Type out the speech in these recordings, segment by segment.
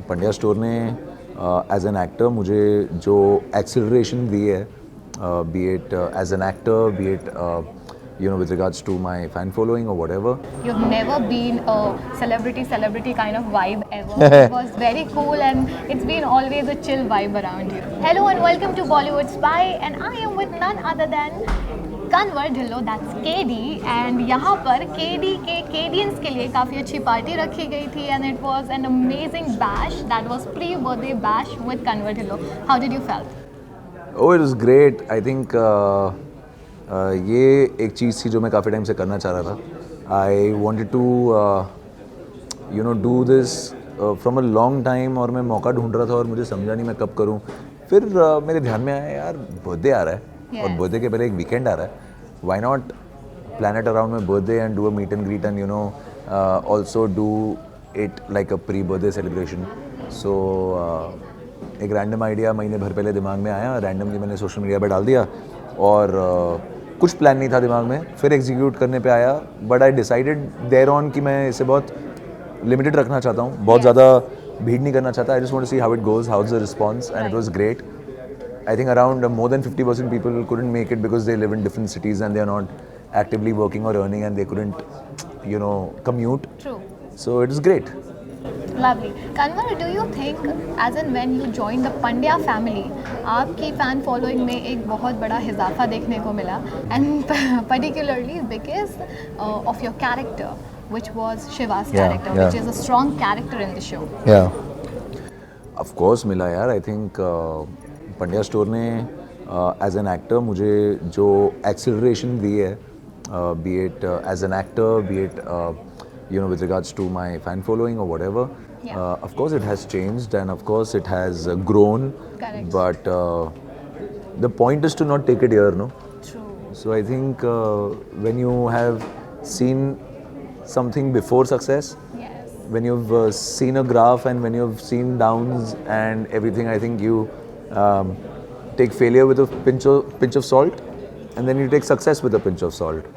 Pandya Store ने as an actor मुझे जो एक्सेलरेशन दी है, be it as an actor, be it with regards to my fan following or whatever. You've never been a celebrity kind of vibe ever. It was very cool and it's been always a chill vibe around you. Hello and welcome to Bollywood Spy and I am with none other than Kanwar Dhillon, that's KD, and यहाँ पर KD के KDians के लिए काफ़ी अच्छी party रखी गई थी and it was an amazing bash. That was pre-birthday bash with Kanwar Dhillon. How did you felt? Oh, it was great. I think ये एक चीज़ थी जो मैं काफ़ी टाइम से करना चाह रहा था. I wanted to do this from a long time और मैं मौका ढूंढ रहा था और मुझे समझा नहीं मैं कब करूं. फिर मेरे ध्यान में आया यार बर्थडे आ रहा है और बर्थडे के पहले एक वीकेंड आ रहा है. Why not plan it around my birthday and do a meet and greet and also do it like a pre birthday celebration. So एक रैंडम आइडिया महीने भर पहले दिमाग में आया, रैंडमली मैंने सोशल मीडिया पर डाल दिया और कुछ प्लान नहीं था दिमाग में. फिर एग्जीक्यूट करने पे आया but I decided there on कि मैं इसे बहुत लिमिटेड रखना चाहता हूँ, बहुत ज़्यादा भीड़ नहीं करना चाहता. I just want to see how it goes, how is the response and it was great. I think around more than 50% people couldn't make it because they live in different cities and they are not actively working or earning and they couldn't commute. True. So it was great. Lovely. Kanwar, do you think as in when you joined the Pandya family, आपकी fan following में एक बहुत बड़ा इजाफा देखने को मिला and particularly because of your character, which was Shiva's character, which is a strong character in the show. Yeah. Of course मिला यार. I think पंड्या स्टोर ने एज एन एक्टर मुझे जो एक्सेलरेशन दी है, be it as an actor, be it with regards to my fan following or whatever. Of course it has changed and of course it has grown. Correct. But the point is to not take it here, no? True. So I think when you have seen something before success, Yes. when you've seen a graph and when you've seen downs and everything, I think you take failure with a pinch of salt and then you take success with a pinch of salt.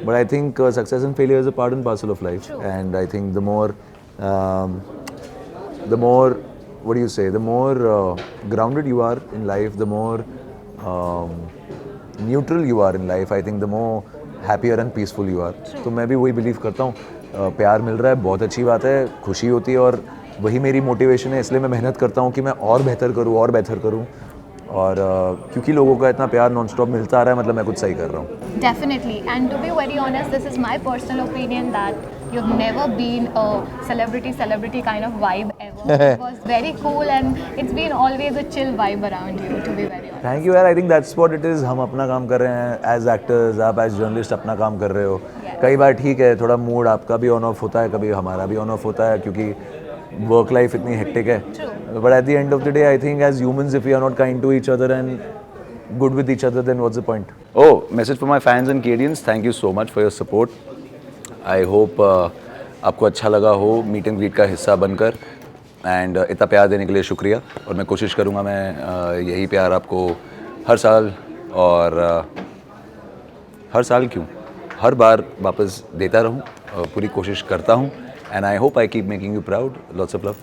But I think success and failure is a part and parcel of life. True. And I think the more what do you say, the more grounded you are in life, the more neutral you are in life, I think the more happier and peaceful you are. तो मैं भी वही believe करता हूँ. प्यार मिल रहा है, बहुत अच्छी बात है, खुशी होती है और वही मेरी मोटिवेशन है. इसलिए मैं मेहनत करता हूँ कि मैं और बेहतर करूँ और क्योंकि लोगों का इतना प्यार नॉन स्टॉप मिलता आ रहा है, मतलब मैं कुछ सही कर रहा हूँ. Definitely. And to be very honest, this is my personal opinion that you've never been a celebrity kind of vibe ever. It was very cool and it's been always a chill vibe around you, to be very honest. Thank you यार. I think that's what it is. हम अपना काम कर रहे हैं as actors, आप as journalist अपना काम कर रहे हो. कई बार ठीक है, थोड़ा मूड आपका भी ऑन ऑफ होता है, कभी हमारा भी ऑन ऑफ होता है क्योंकि वर्क लाइफ इतनी हेक्टिक है. But at the end of the day I think as humans if we are not kind to each other and good with each other, then what's the point? Oh, message for my fans and Kadians, thank you so much for your support. I hope आपको अच्छा लगा हो meet and greet का हिस्सा बनकर and इतना प्यार देने के लिए शुक्रिया. और मैं कोशिश करूँगा मैं यही प्यार आपको हर साल और हर साल क्यों हर बार वापस देता रहूँ. पूरी कोशिश करता हूँ and I hope I keep making you proud. Lots of love.